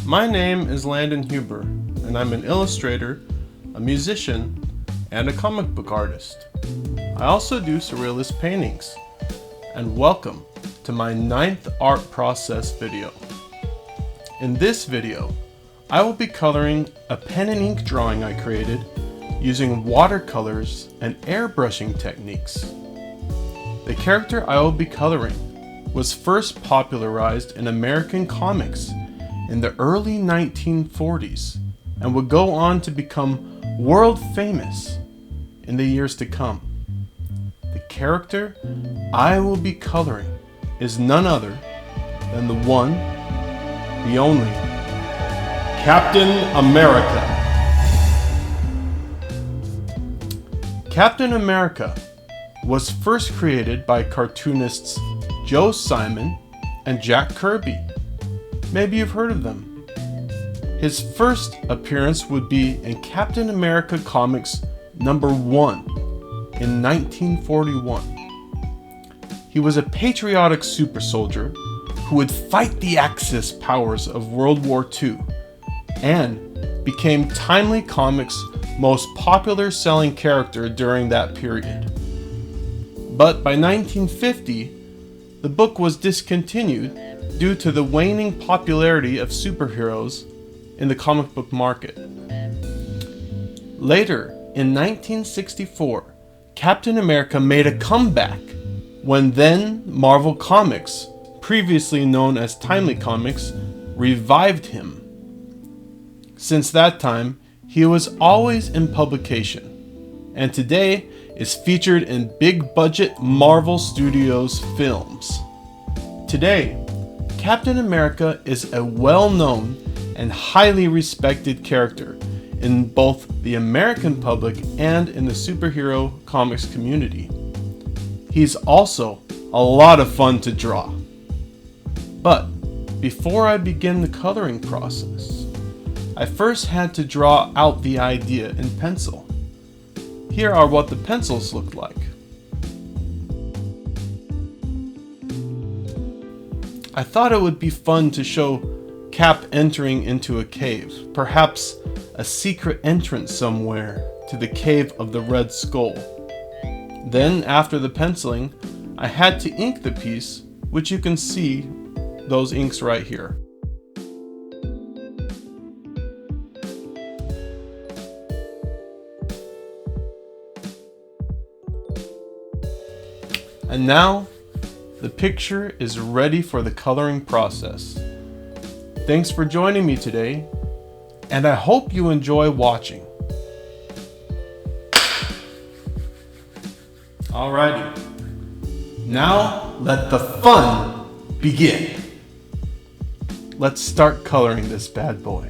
My name is Landon Huber, and I'm an illustrator, a musician, and a comic book artist. I also do surrealist paintings. And welcome to my 9th art process video. In this video, I will be coloring a pen and ink drawing I created using watercolors and airbrushing techniques. The character I will be coloring was first popularized in American comics in the early 1940s and would go on to become world famous in the years to come. The character I will be coloring is none other than the one, the only, Captain America. Captain America was first created by cartoonists Joe Simon and Jack Kirby. Maybe you've heard of them. His first appearance would be in Captain America Comics #1 in 1941. He was a patriotic super soldier who would fight the Axis powers of World War II and became Timely Comics' most popular selling character during that period. But by 1950, the book was discontinued due to the waning popularity of superheroes in the comic book market. Later, in 1964, Captain America made a comeback when then Marvel Comics, previously known as Timely Comics, revived him. Since that time, he was always in publication, and today is featured in big-budget Marvel Studios films. Today, Captain America is a well-known and highly respected character in both the American public and in the superhero comics community. He's also a lot of fun to draw. But before I begin the coloring process, I first had to draw out the idea in pencil. Here are what the pencils looked like. I thought it would be fun to show Cap entering into a cave, perhaps a secret entrance somewhere to the cave of the Red Skull. Then, after the penciling, I had to ink the piece, which you can see those inks right here. And now, the picture is ready for the coloring process. Thanks for joining me today, and I hope you enjoy watching. Alrighty, now let the fun begin. Let's start coloring this bad boy.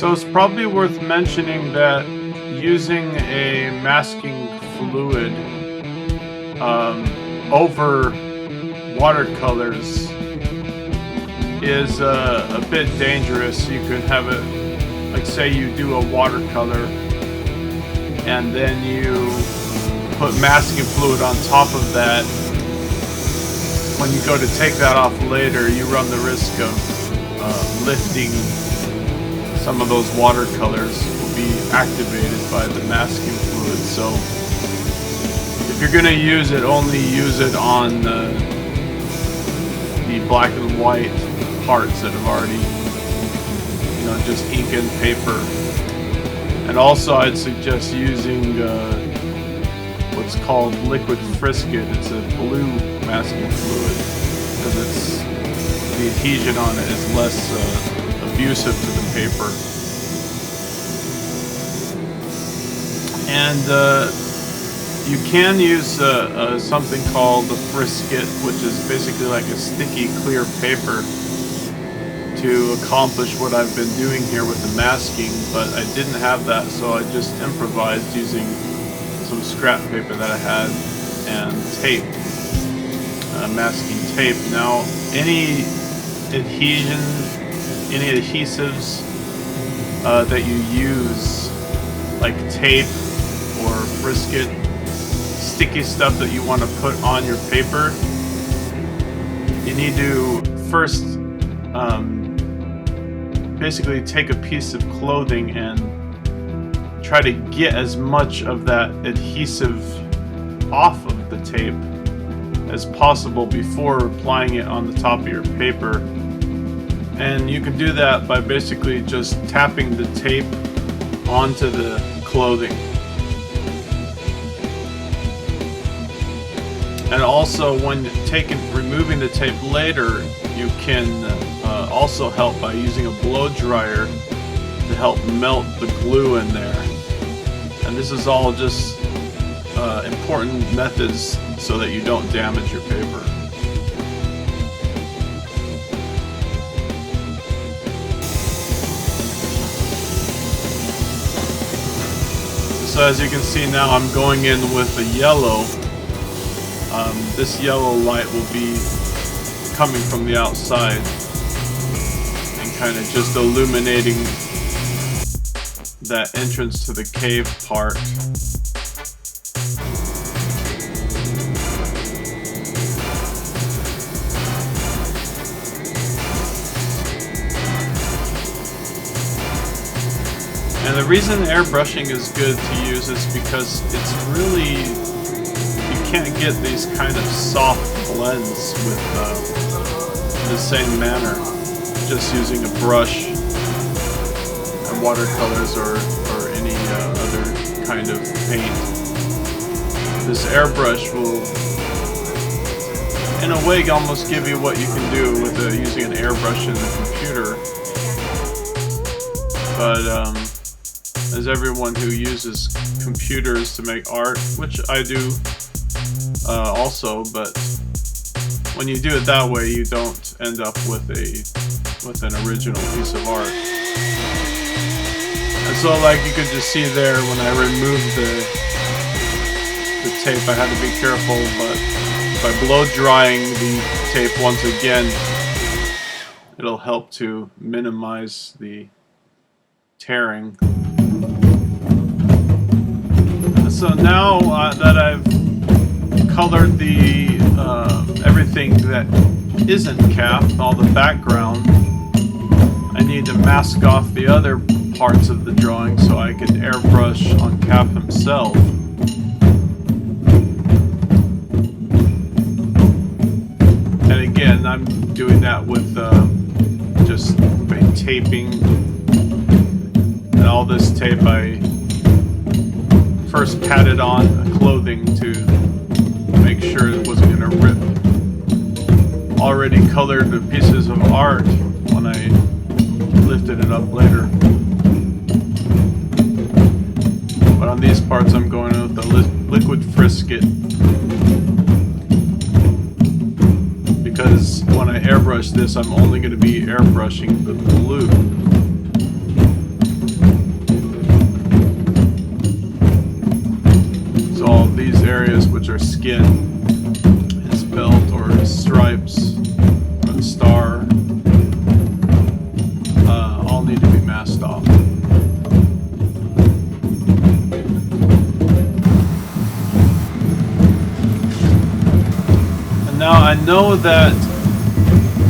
So it's probably worth mentioning that using a masking fluid over watercolors is a bit dangerous. You could have it, like say you do a watercolor and then you put masking fluid on top of that. When you go to take that off later, you run the risk of lifting. Some of those watercolors will be activated by the masking fluid. So if you're going to use it, only use it on the black and white parts that have already, just ink and paper. And also I'd suggest using what's called liquid frisket. It's a blue masking fluid because the adhesion on it is less abusive to the paper. And you can use something called the frisket, which is basically like a sticky clear paper, to accomplish what I've been doing here with the masking, but I didn't have that, so I just improvised using some scrap paper that I had and tape, masking tape. Now, any adhesion, any adhesives that you use, like tape or frisket, sticky stuff that you want to put on your paper, you need to first basically take a piece of clothing and try to get as much of that adhesive off of the tape as possible before applying it on the top of your paper. And you can do that by basically just tapping the tape onto the clothing. And also when removing the tape later, you can also help by using a blow dryer to help melt the glue in there. And this is all just important methods so that you don't damage your paper. So as you can see now, I'm going in with the yellow. This yellow light will be coming from the outside and kind of just illuminating that entrance to the cave part. And the reason airbrushing is good to use is because it's really, you can't get these kind of soft blends with the same manner just using a brush and watercolors or any other kind of paint. This airbrush will, in a way, almost give you what you can do with using an airbrush in the computer. But as everyone who uses computers to make art, which I do also, but when you do it that way, you don't end up with an original piece of art. And so, like you could just see there, when I removed the tape, I had to be careful, but by blow drying the tape once again, it'll help to minimize the tearing. So now that I've colored the everything that isn't Cap, all the background, I need to mask off the other parts of the drawing so I can airbrush on Cap himself. And again, I'm doing that with just by taping. And all this tape I first patted on clothing to make sure it wasn't going to rip already colored pieces of art when I lifted it up later. But on these parts I'm going with the liquid frisket, because when I airbrush this, I'm only going to be airbrushing the blue. areas, which are skin, his belt or his stripes, or the star, all need to be masked off. And now I know that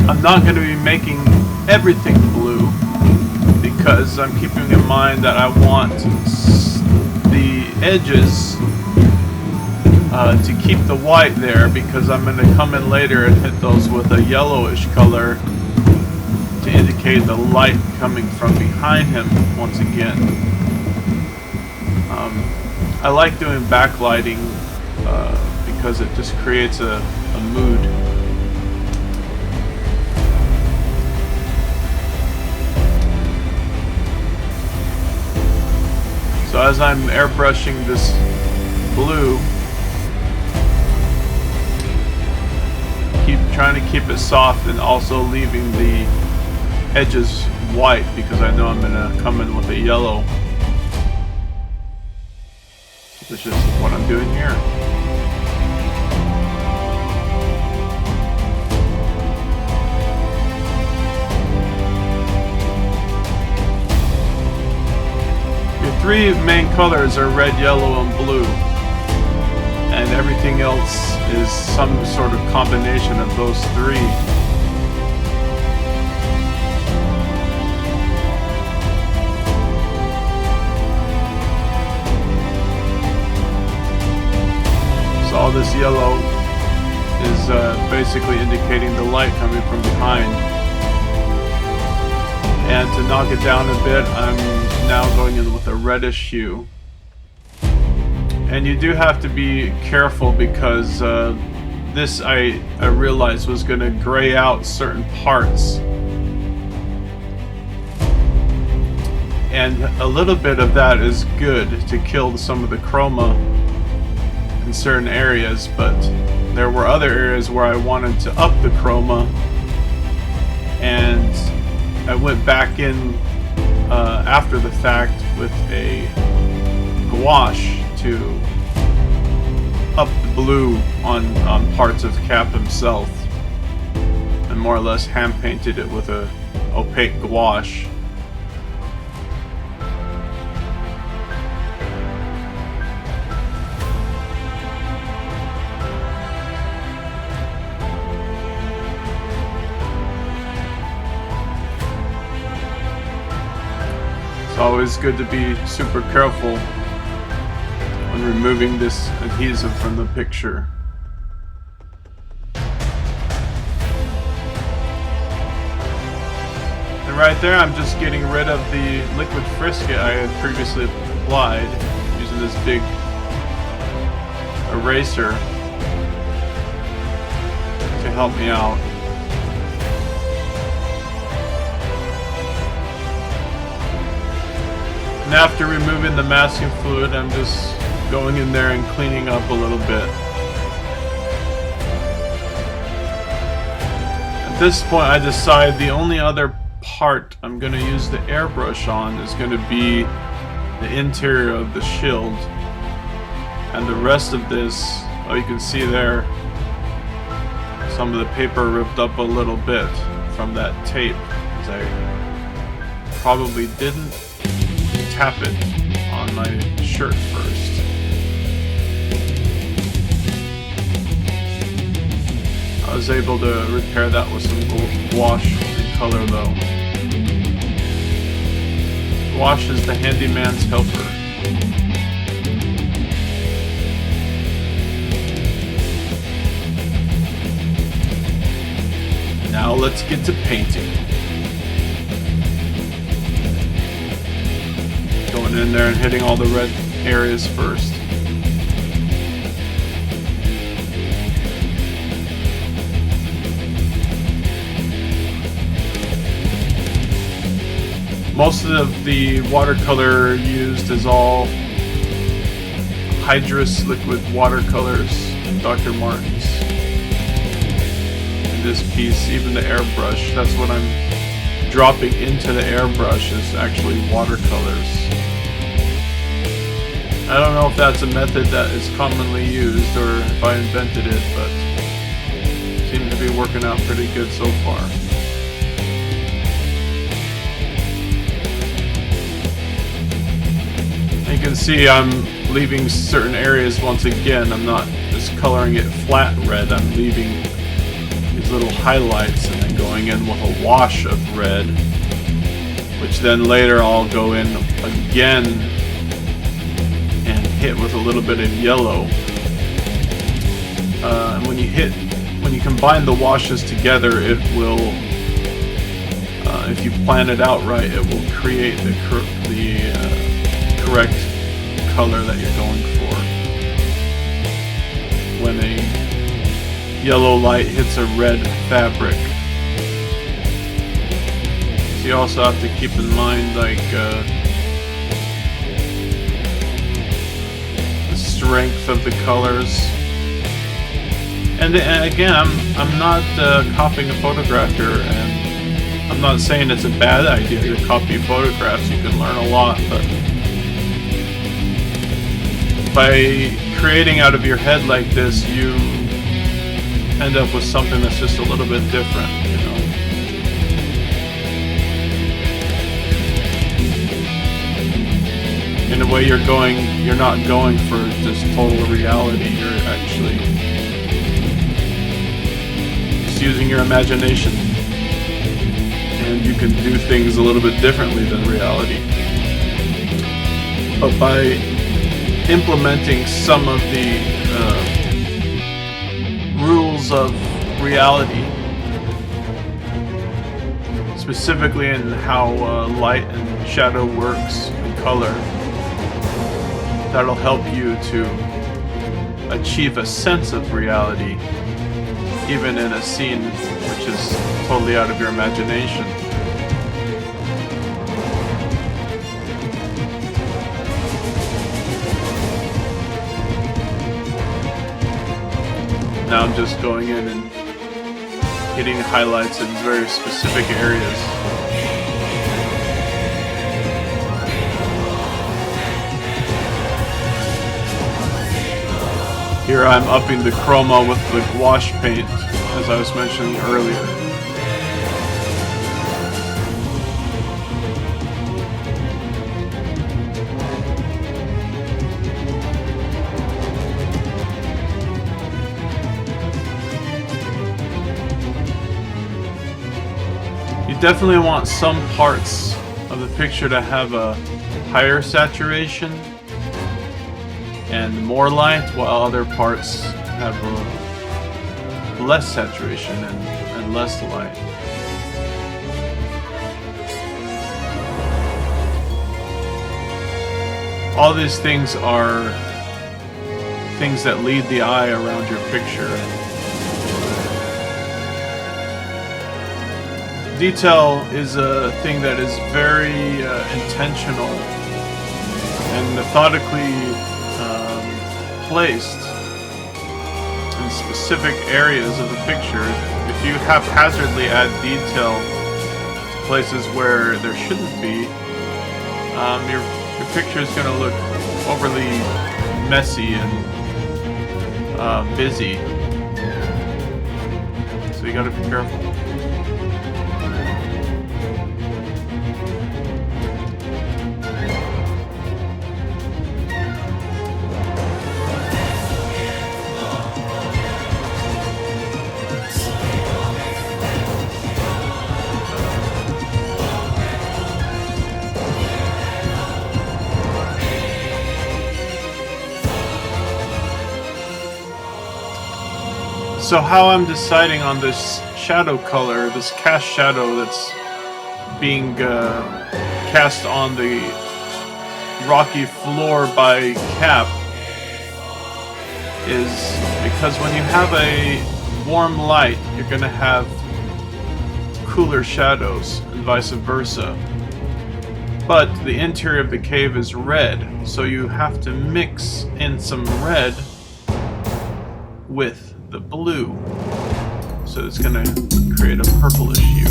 I'm not going to be making everything blue, because I'm keeping in mind that I want the edges to keep the white there, because I'm going to come in later and hit those with a yellowish color to indicate the light coming from behind him once again. I like doing backlighting because it just creates a mood. So as I'm airbrushing this blue, keep trying to keep it soft and also leaving the edges white, because I know I'm going to come in with a yellow, which is what I'm doing here. Three main colors are red, yellow, and blue, and everything else is some sort of combination of those three. So all this yellow is basically indicating the light coming from behind. And to knock it down a bit, I'm now going in with a reddish hue. And you do have to be careful, because this I realized was going to gray out certain parts. And a little bit of that is good to kill some of the chroma in certain areas, but there were other areas where I wanted to up the chroma, and I went back in after the fact with a gouache to up the blue on parts of Cap himself, and more or less hand painted it with a opaque gouache. It's always good to be super careful when removing this adhesive from the picture. And right there, I'm just getting rid of the liquid frisket I had previously applied using this big eraser to help me out. And after removing the masking fluid, I'm just going in there and cleaning up a little bit. At this point, I decide the only other part I'm going to use the airbrush on is going to be the interior of the shield. And the rest of this, oh, you can see there, some of the paper ripped up a little bit from that tape, because I probably didn't tap it on my shirt first. I was able to repair that with some gouache and color though. Gouache is the handyman's helper. Now let's get to painting. Going in there and hitting all the red areas first. Most of the watercolor used is all Hydrus liquid watercolors, Dr. Martin's. In this piece, even the airbrush, that's what I'm dropping into the airbrush, is actually watercolors. I don't know if that's a method that is commonly used or if I invented it, but it seems to be working out pretty good so far. You can see I'm leaving certain areas once again. I'm not just coloring it flat red, I'm leaving these little highlights and then going in with a wash of red, which then later I'll go in again and hit with a little bit of yellow. And when you combine the washes together, it will, if you plan it out right, it will create the correct color that you're going for. When a yellow light hits a red fabric. So you also have to keep in mind, like, the strength of the colors. And again, I'm not copying a photographer, and I'm not saying it's a bad idea to copy photographs. You can learn a lot, but by creating out of your head like this, you end up with something that's just a little bit different, you know. In a way, you're not going for just total reality. You're actually just using your imagination, and you can do things a little bit differently than reality. But by implementing some of the rules of reality, specifically in how light and shadow works and color, that'll help you to achieve a sense of reality, even in a scene which is totally out of your imagination. Now I'm just going in and hitting highlights in very specific areas. Here I'm upping the chroma with the gouache paint, as I was mentioning earlier. You definitely want some parts of the picture to have a higher saturation and more light, while other parts have a less saturation and less light. All these things are things that lead the eye around your picture. Detail is a thing that is very intentional and methodically placed in specific areas of the picture. If you haphazardly add detail to places where there shouldn't be, your picture is going to look overly messy and busy. So you got to be careful. So how I'm deciding on this shadow color, this cast shadow that's being cast on the rocky floor by Cap, is because when you have a warm light, you're going to have cooler shadows and vice versa. But the interior of the cave is red, so you have to mix in some red with the blue, so it's going to create a purplish hue.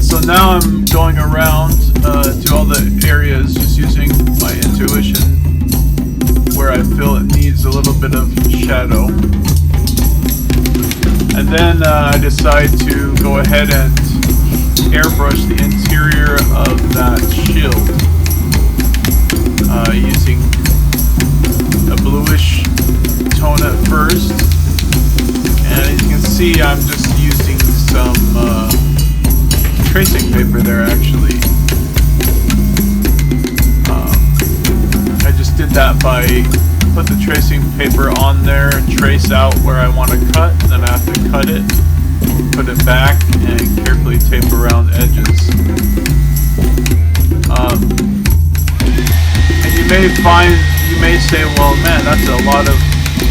So now I'm going around to all the areas, just using my intuition where I feel it needs a little bit of shadow. And then I decide to go ahead and airbrush the interior of that shield using a bluish tone at first. And as you can see, I'm just using some tracing paper there actually. I just did that by put the tracing paper on there, trace out where I want to cut, and then I have to cut it, put it back, and carefully tape around edges. And you may say, well, man, that's a lot of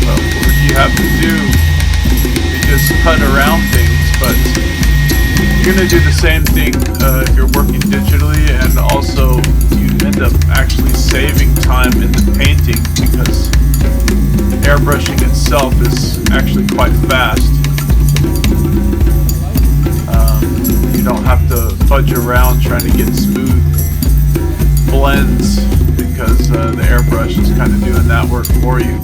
work you have to do to just cut around things, but you're going to do the same thing if you're working digitally, and also you end up actually saving time in the painting because airbrushing itself is actually quite fast. You don't have to fudge around trying to get smooth blends because the airbrush is kind of doing that work for you.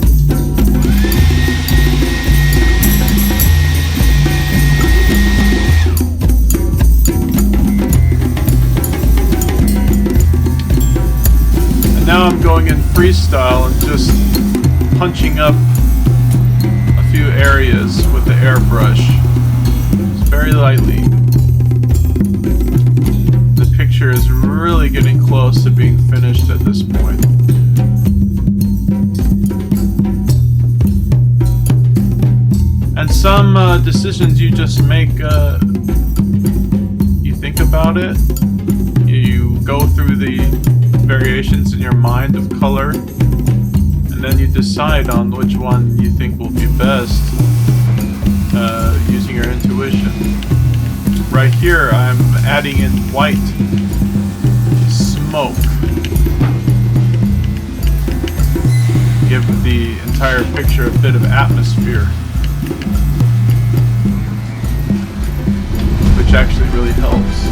Now I'm going in freestyle and just punching up a few areas with the airbrush, just very lightly. The picture is really getting close to being finished at this point. And some decisions you just make, you think about it, you go through the variations in your mind of color, and then you decide on which one you think will be best using your intuition. Right here I'm adding in white smoke. Give the entire picture a bit of atmosphere, which actually really helps.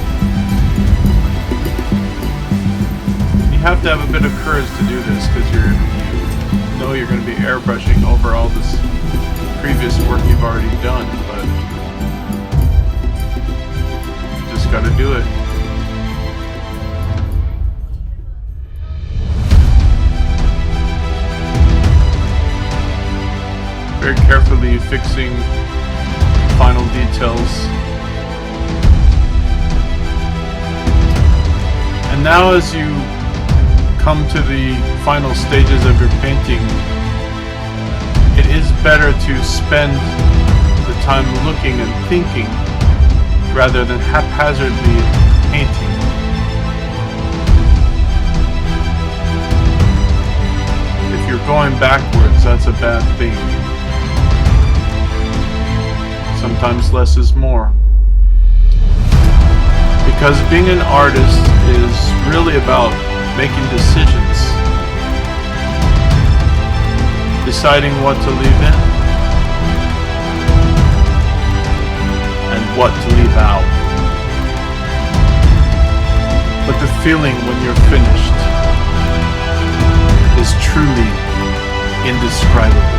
You have to have a bit of courage to do this because you know you're going to be airbrushing over all this previous work you've already done, but you just got to do it. Very carefully fixing final details. And now as you come to the final stages of your painting, it is better to spend the time looking and thinking rather than haphazardly painting. If you're going backwards, that's a bad thing. Sometimes less is more. Because being an artist is really about making decisions, deciding what to leave in and what to leave out. But the feeling when you're finished is truly indescribable.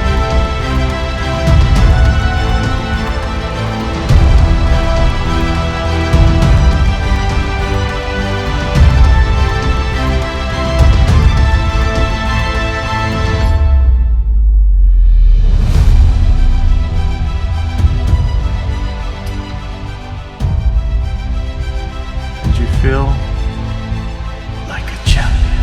Feel like a champion.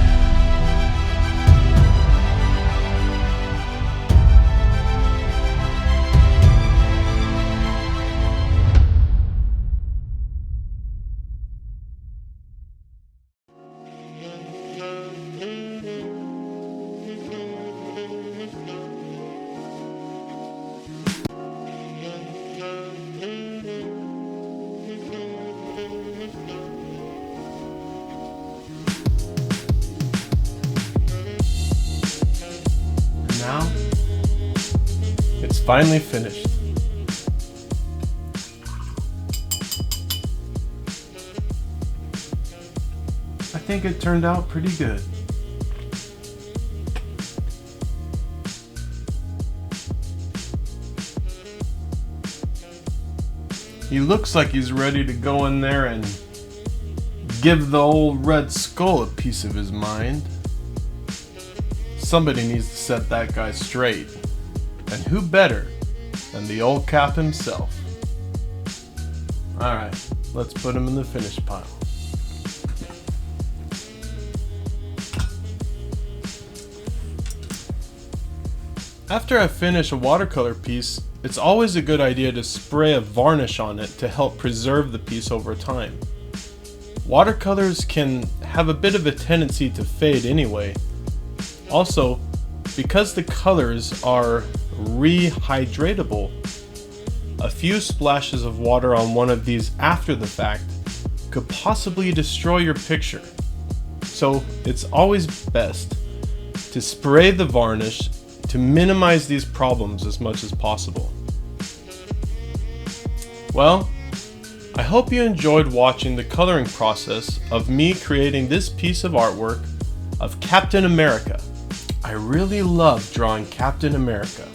Now, it's finally finished. think it turned out pretty good. He looks like he's ready to go in there and give the old Red Skull a piece of his mind. Somebody needs to set that guy straight. And who better than the old Cap himself? Alright, let's put him in the finish pile. After I finish a watercolor piece, it's always a good idea to spray a varnish on it to help preserve the piece over time. Watercolors can have a bit of a tendency to fade anyway. Also, because the colors are rehydratable, a few splashes of water on one of these after the fact could possibly destroy your picture. So it's always best to spray the varnish to minimize these problems as much as possible. Well, I hope you enjoyed watching the coloring process of me creating this piece of artwork of Captain America. I really love drawing Captain America.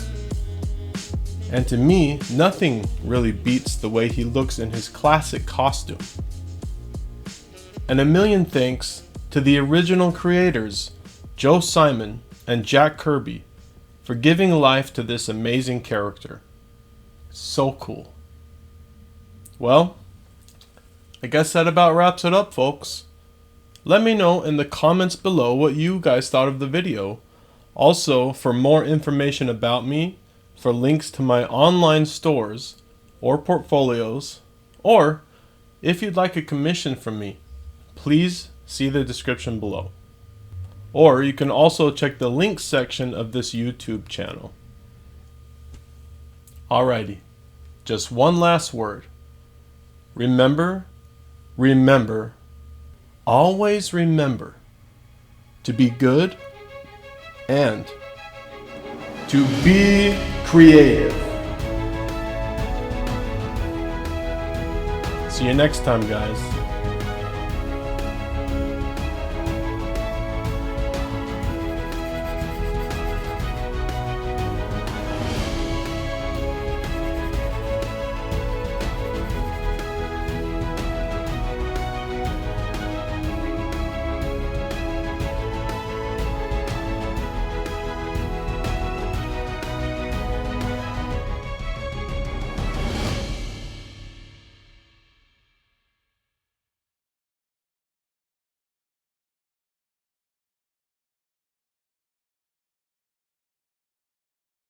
And to me, nothing really beats the way he looks in his classic costume. And a million thanks to the original creators, Joe Simon and Jack Kirby, for giving life to this amazing character. So cool. Well, I guess that about wraps it up, folks. Let me know in the comments below what you guys thought of the video. Also, for more information about me, for links to my online stores or portfolios, or if you'd like a commission from me, please see the description below. Or you can also check the links section of this YouTube channel. Alrighty, just one last word. Remember, always remember to be good and to be creative. See you next time, guys.